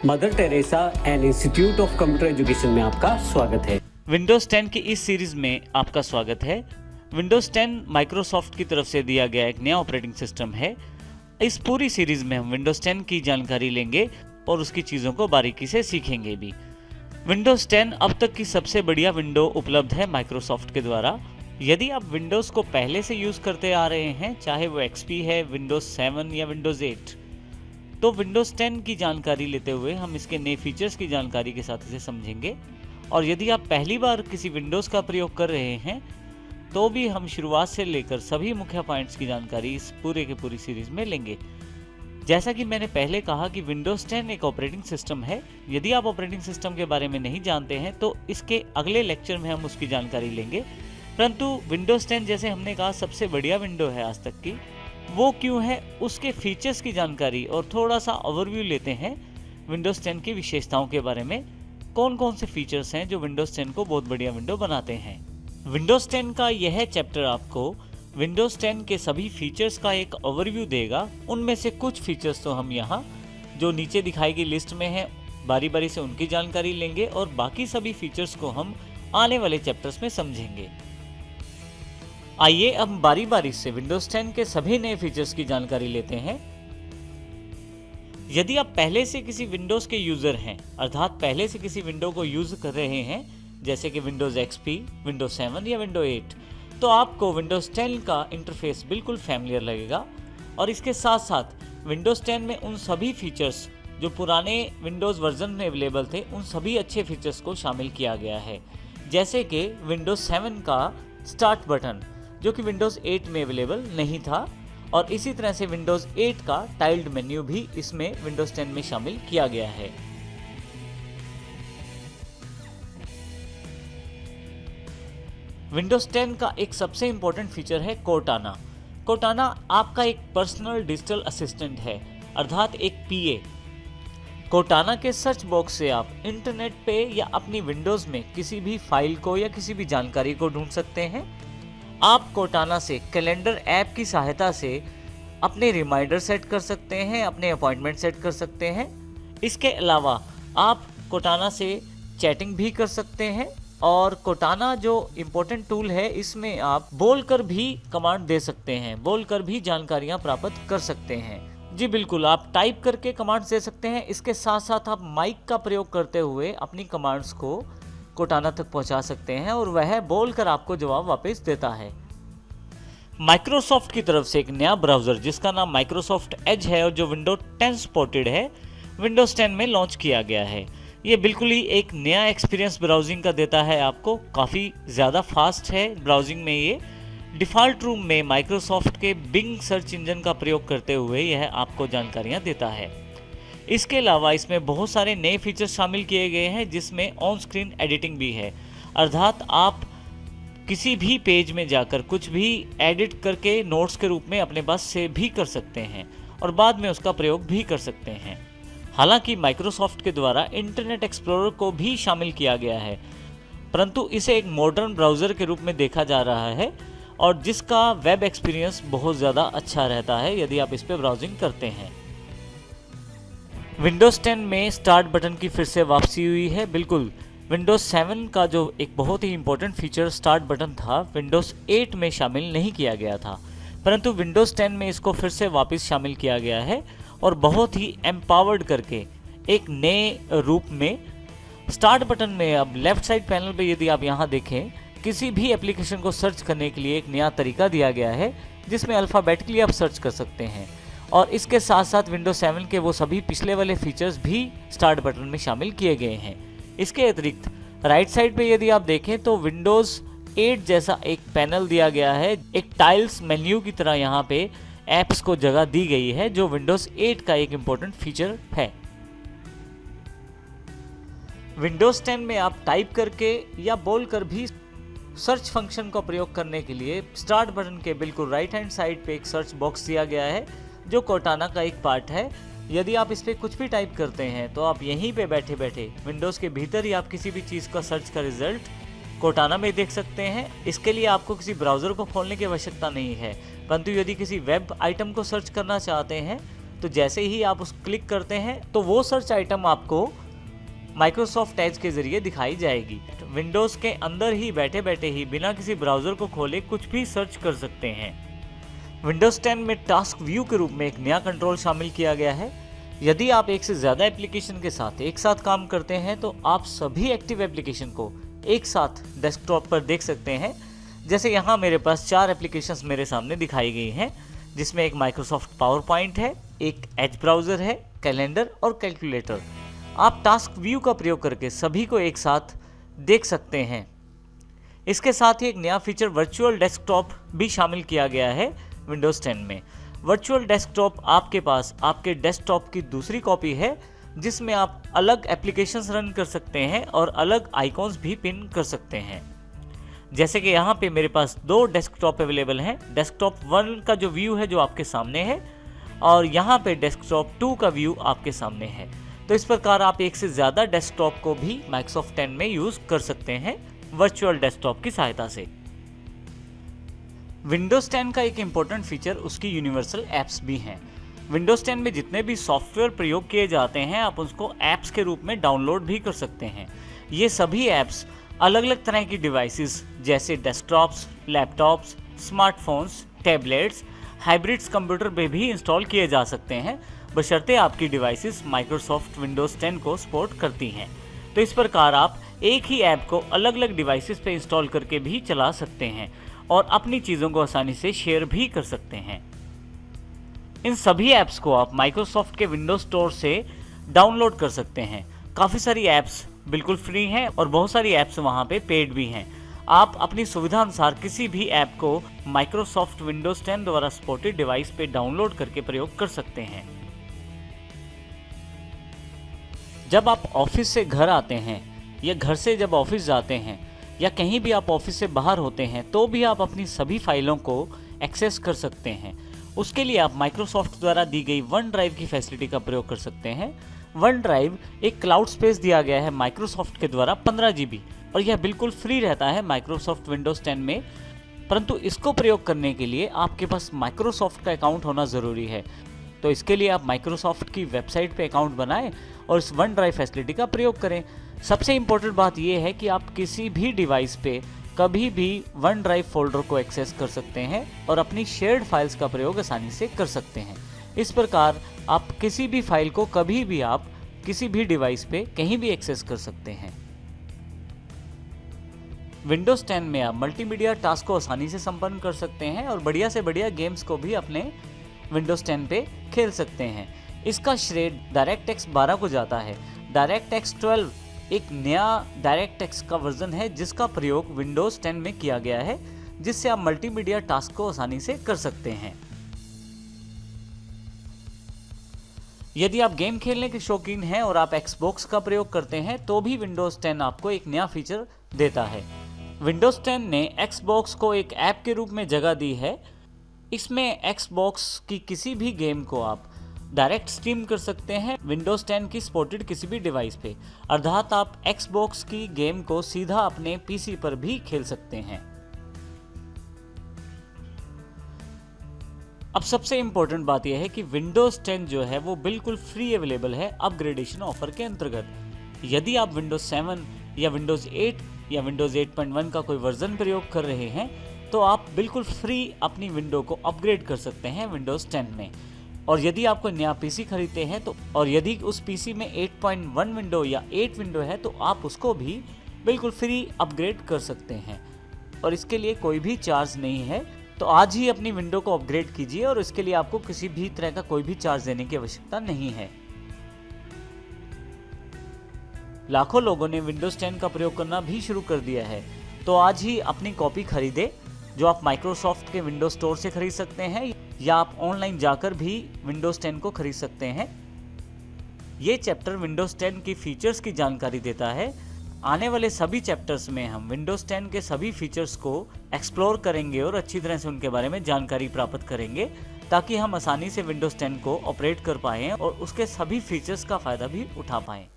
Mother Teresa and institute of computer education में आपका स्वागत है। विंडोज़ 10 की इस सीरीज़ में आपका स्वागत है। विंडोज़ 10 माइक्रोसॉफ्ट की तरफ से दिया गया एक नया ऑपरेटिंग सिस्टम है। इस पूरी सीरीज़ में हम विंडोज़ 10 की जानकारी लेंगे और उसकी चीज़ों को बारीकी से सीखेंगे भी। विंडोज़ 10 अब तक की सबसे बढ़िया विंडो उपलब्ध है माइक्रोसॉफ्ट के द्वारा। यदि आप विंडोज़ को पहले से यूज़ करते आ रहे हैं, चाहे वो XP है, विंडोज़ 7 या विंडोज़ 8, तो विंडोज़ 10 की जानकारी लेते हुए हम इसके नए फीचर्स की जानकारी के साथ इसे समझेंगे। और यदि आप पहली बार किसी विंडोज़ का प्रयोग कर रहे हैं तो भी हम शुरुआत से लेकर सभी मुख्य पॉइंट्स की जानकारी इस पूरे के पूरी सीरीज़ में लेंगे। जैसा कि मैंने पहले कहा कि विंडोज़ 10 एक ऑपरेटिंग सिस्टम है। यदि आप ऑपरेटिंग सिस्टम के बारे में नहीं जानते हैं तो इसके अगले लेक्चर में हम उसकी जानकारी लेंगे। परंतु विंडोज़ 10 जैसे हमने कहा सबसे बढ़िया विंडो है आज तक की, वो क्यों है, उसके फीचर्स की जानकारी और थोड़ा सा ओवरव्यू लेते हैं विंडोज़ 10 की विशेषताओं के बारे में। कौन कौन से फीचर्स हैं जो विंडोज़ 10 को बहुत बढ़िया विंडो बनाते हैं। विंडोज़ 10 का यह चैप्टर आपको विंडोज़ 10 के सभी फीचर्स का एक ओवरव्यू देगा। उनमें से कुछ फीचर्स तो हम यहाँ जो नीचे दिखाई गई लिस्ट में हैं बारी बारी से उनकी जानकारी लेंगे और बाकी सभी फीचर्स को हम आने वाले चैप्टर्स में समझेंगे। आइए अब बारी बारी से विंडोज़ 10 के सभी नए फीचर्स की जानकारी लेते हैं। यदि आप पहले से किसी विंडोज़ के यूज़र हैं, अर्थात पहले से किसी विंडो को यूज़ कर रहे हैं जैसे कि विंडोज़ XP, विंडोज़ 7 या विंडोज़ 8, तो आपको विंडोज़ 10 का इंटरफेस बिल्कुल फैमिलियर लगेगा। और इसके साथ साथ विंडोज़ 10 में उन सभी फीचर्स जो पुराने विंडोज़ वर्जन में अवेलेबल थे, उन सभी अच्छे फीचर्स को शामिल किया गया है। जैसे कि विंडोज़ 7 का स्टार्ट बटन जो कि विंडोज़ 8 में अवेलेबल नहीं था, और इसी तरह से विंडोज़ 8 का टाइल्ड मेन्यू भी इसमें विंडोज़ 10 में शामिल किया गया है। विंडोज़ 10 का एक सबसे इंपॉर्टेंट फीचर है कोर्टाना। कोर्टाना आपका एक पर्सनल डिजिटल असिस्टेंट है, अर्थात एक PA। कोर्टाना के सर्च बॉक्स से आप इंटरनेट पे या अपनी विंडोज़ में किसी भी फाइल को या किसी भी जानकारी को ढूंढ सकते हैं। आप कोर्टाना से कैलेंडर ऐप की सहायता से अपने रिमाइंडर सेट कर सकते हैं, अपने अपॉइंटमेंट सेट कर सकते हैं। इसके अलावा आप कोर्टाना से चैटिंग भी कर सकते हैं। और कोर्टाना जो इम्पोर्टेंट टूल है, इसमें आप बोलकर भी कमांड दे सकते हैं, बोलकर भी जानकारियां प्राप्त कर सकते हैं। जी बिल्कुल, आप टाइप करके कमांड्स दे सकते हैं। इसके साथ साथ आप माइक का प्रयोग करते हुए अपनी कमांड्स को कोर्टाना तक पहुंचा सकते हैं और वह बोलकर आपको जवाब वापस देता है। माइक्रोसॉफ्ट की तरफ से एक नया ब्राउज़र जिसका नाम माइक्रोसॉफ्ट एज है और जो विंडोज 10 सपोर्टेड है, विंडोज 10 में लॉन्च किया गया है। ये बिल्कुल ही एक नया एक्सपीरियंस ब्राउजिंग का देता है आपको, काफ़ी ज़्यादा फास्ट है ब्राउजिंग में। ये डिफ़ॉल्ट रूम में माइक्रोसॉफ्ट के बिंग सर्च इंजन का प्रयोग करते हुए यह आपको जानकारियाँ देता है। इसके अलावा इसमें बहुत सारे नए फीचर्स शामिल किए गए हैं जिसमें ऑन स्क्रीन एडिटिंग भी है, अर्थात आप किसी भी पेज में जाकर कुछ भी एडिट करके नोट्स के रूप में अपने पास सेव भी कर सकते हैं और बाद में उसका प्रयोग भी कर सकते हैं। हालांकि माइक्रोसॉफ्ट के द्वारा इंटरनेट एक्सप्लोरर को भी शामिल किया गया है, परंतु इसे एक मॉडर्न ब्राउज़र के रूप में देखा जा रहा है और जिसका वेब एक्सपीरियंस बहुत ज़्यादा अच्छा रहता है यदि आप इस पर ब्राउजिंग करते हैं। विंडोज़ 10 में स्टार्ट बटन की फिर से वापसी हुई है। बिल्कुल, विंडोज़ 7 का जो एक बहुत ही इंपॉर्टेंट फीचर स्टार्ट बटन था, विंडोज़ 8 में शामिल नहीं किया गया था, परंतु विंडोज़ 10 में इसको फिर से वापस शामिल किया गया है और बहुत ही एम्पावर्ड करके एक नए रूप में। स्टार्ट बटन में अब लेफ्ट साइड पैनल पे यदि आप यहाँ देखें, किसी भी एप्लीकेशन को सर्च करने के लिए एक नया तरीका दिया गया है जिसमें अल्फ़ाबेटिकली आप सर्च कर सकते हैं। और इसके साथ साथ विंडोज़ 7 के वो सभी पिछले वाले फीचर्स भी स्टार्ट बटन में शामिल किए गए हैं। इसके अतिरिक्त राइट साइड पे यदि आप देखें तो विंडोज़ 8 जैसा एक पैनल दिया गया है, एक टाइल्स मेन्यू की तरह यहाँ पे ऐप्स को जगह दी गई है जो विंडोज़ 8 का एक इम्पोर्टेंट फीचर है। विंडोज़ 10 में आप टाइप करके या बोलकर भी सर्च फंक्शन का प्रयोग करने के लिए स्टार्ट बटन के बिल्कुल राइट हैंड साइड पे एक सर्च बॉक्स दिया गया है जो कोर्टाना का एक पार्ट है। यदि आप इस पर कुछ भी टाइप करते हैं तो आप यहीं पे बैठे बैठे विंडोज़ के भीतर ही आप किसी भी चीज़ का सर्च का रिजल्ट कोर्टाना में देख सकते हैं। इसके लिए आपको किसी ब्राउज़र को खोलने की आवश्यकता नहीं है, परंतु यदि किसी वेब आइटम को सर्च करना चाहते हैं तो जैसे ही आप उस क्लिक करते हैं तो वो सर्च आइटम आपको माइक्रोसॉफ्ट एज के जरिए दिखाई जाएगी। विंडोज़ के अंदर ही बैठे बैठे ही बिना किसी ब्राउज़र को खोले कुछ भी सर्च कर सकते हैं। विंडोज़ 10 में टास्क व्यू के रूप में एक नया कंट्रोल शामिल किया गया है। यदि आप एक से ज़्यादा एप्लीकेशन के साथ एक साथ काम करते हैं तो आप सभी एक्टिव एप्लीकेशन को एक साथ डेस्कटॉप पर देख सकते हैं। जैसे यहाँ मेरे पास 4 एप्लीकेशंस मेरे सामने दिखाई गई हैं, जिसमें एक माइक्रोसॉफ्ट पावर पॉइंट है, एक एज ब्राउज़र है, कैलेंडर और कैलकुलेटर। आप टास्क व्यू का प्रयोग करके सभी को एक साथ देख सकते हैं। इसके साथ ही एक नया फीचर वर्चुअल डेस्कटॉप भी शामिल किया गया है विंडोज़ 10 में। वर्चुअल डेस्कटॉप आपके पास आपके डेस्कटॉप की दूसरी कॉपी है, जिसमें आप अलग एप्लीकेशंस रन कर सकते हैं और अलग आइकॉन्स भी पिन कर सकते हैं। जैसे कि यहाँ पे मेरे पास 2 डेस्कटॉप अवेलेबल हैं। डेस्कटॉप 1 का जो व्यू है जो आपके सामने है, और यहाँ पे डेस्कटॉप 2 का व्यू आपके सामने है। तो इस प्रकार आप एक से ज़्यादा डेस्कटॉप को भी माइक्रोसॉफ्ट 10 में यूज़ कर सकते हैं वर्चुअल डेस्कटॉप की सहायता से। विंडोज़ 10 का एक इम्पोर्टेंट फीचर उसकी यूनिवर्सल ऐप्स भी हैं। विंडोज़ 10 में जितने भी सॉफ्टवेयर प्रयोग किए जाते हैं आप उसको ऐप्स के रूप में डाउनलोड भी कर सकते हैं। ये सभी ऐप्स अलग अलग तरह की डिवाइसेस जैसे desktops, laptops, smartphones, tablets, hybrids computer पे भी इंस्टॉल किए जा सकते हैं, बशर्ते आपकी डिवाइसेस माइक्रोसॉफ्ट विंडोज़ 10 को सपोर्ट करती हैं। तो इस प्रकार आप एक ही ऐप को अलग अलग डिवाइसेस पे इंस्टॉल करके भी चला सकते हैं और अपनी चीज़ों को आसानी से शेयर भी कर सकते हैं। इन सभी ऐप्स को आप माइक्रोसॉफ्ट के विंडोज स्टोर से डाउनलोड कर सकते हैं। काफ़ी सारी ऐप्स बिल्कुल फ्री हैं और बहुत सारी ऐप्स वहाँ पे पेड भी हैं। आप अपनी सुविधा अनुसार किसी भी ऐप को माइक्रोसॉफ्ट विंडोज़ 10 द्वारा सपोर्टेड डिवाइस पे डाउनलोड करके प्रयोग कर सकते हैं। जब आप ऑफिस से घर आते हैं या घर से जब ऑफिस जाते हैं या कहीं भी आप ऑफिस से बाहर होते हैं तो भी आप अपनी सभी फाइलों को एक्सेस कर सकते हैं। उसके लिए आप माइक्रोसॉफ्ट द्वारा दी गई वन ड्राइव की फैसिलिटी का प्रयोग कर सकते हैं। वन ड्राइव एक क्लाउड स्पेस दिया गया है माइक्रोसॉफ्ट के द्वारा 15 GB, और यह बिल्कुल फ्री रहता है माइक्रोसॉफ्ट विंडोज़ 10 में। परंतु इसको प्रयोग करने के लिए आपके पास माइक्रोसॉफ्ट का अकाउंट होना ज़रूरी है। तो इसके लिए आप माइक्रोसॉफ्ट की वेबसाइट पे अकाउंट बनाएं और इस वन ड्राइव फैसिलिटी का प्रयोग करें। सबसे इम्पोर्टेंट बात यह है कि आप किसी भी डिवाइस पे कभी भी वन ड्राइव फोल्डर को एक्सेस कर सकते हैं और अपनी शेयर्ड फाइल्स का प्रयोग आसानी से कर सकते हैं। इस प्रकार आप किसी भी फाइल को कभी भी आप किसी भी डिवाइस पे कहीं भी एक्सेस कर सकते हैं। विंडोज़ 10 में आप मल्टीमीडिया टास्क को आसानी से संपन्न कर सकते हैं और बढ़िया से बढ़िया गेम्स को भी अपने विंडोज़ 10 पे खेल सकते हैं। इसका श्रेय डायरेक्टएक्स 12 को जाता है। डायरेक्टएक्स 12 एक नया डायरेक्टएक्स का वर्जन है जिसका प्रयोग विंडोज़ 10 में किया गया है, जिससे आप मल्टीमीडिया टास्क को आसानी से कर सकते हैं। यदि आप गेम खेलने के शौकीन हैं और आप एक्सबॉक्स का प्रयोग करते हैं तो भी विंडोज़ 10 आपको एक नया फीचर देता है। विंडोज़ 10 ने एक्सबॉक्स को एक ऐप के रूप में जगह दी है। इसमें एक्सबॉक्स की किसी भी गेम को आप डायरेक्ट स्ट्रीम कर सकते हैं विंडोज़ 10 की सपोर्टेड किसी भी डिवाइस पे, अर्थात आप एक्सबॉक्स की गेम को सीधा अपने पीसी पर भी खेल सकते हैं। अब सबसे इम्पोर्टेंट बात यह है कि विंडोज़ 10 जो है वो बिल्कुल फ्री अवेलेबल है अपग्रेडेशन ऑफर के अंतर्गत। यदि आप विंडोज़ 7 या विंडोज़ 8 या विंडोज़ 8.1 का कोई वर्जन प्रयोग कर रहे हैं तो आप बिल्कुल फ्री अपनी विंडो को अपग्रेड कर सकते हैं विंडोज़ 10 में। और यदि आप कोई नया पीसी खरीदते हैं तो और यदि उस पीसी में 8.1 विंडो या 8 विंडो है तो आप उसको भी बिल्कुल फ्री अपग्रेड कर सकते हैं और इसके लिए कोई भी चार्ज नहीं है। तो आज ही अपनी विंडो को अपग्रेड कीजिए और इसके लिए आपको किसी भी तरह का कोई भी चार्ज देने की आवश्यकता नहीं है। लाखों लोगों ने विंडोज़ 10 का प्रयोग करना भी शुरू कर दिया है, तो आज ही अपनी कॉपी खरीदे, जो आप माइक्रोसॉफ्ट के विंडोज स्टोर से खरीद सकते हैं या आप ऑनलाइन जाकर भी विंडोज़ 10 को खरीद सकते हैं। ये चैप्टर विंडोज़ 10 की फीचर्स की जानकारी देता है। आने वाले सभी चैप्टर्स में हम विंडोज़ 10 के सभी फीचर्स को एक्सप्लोर करेंगे और अच्छी तरह से उनके बारे में जानकारी प्राप्त करेंगे, ताकि हम आसानी से विंडोज़ 10 को ऑपरेट कर पाएँ और उसके सभी फीचर्स का फ़ायदा भी उठा पाएँ।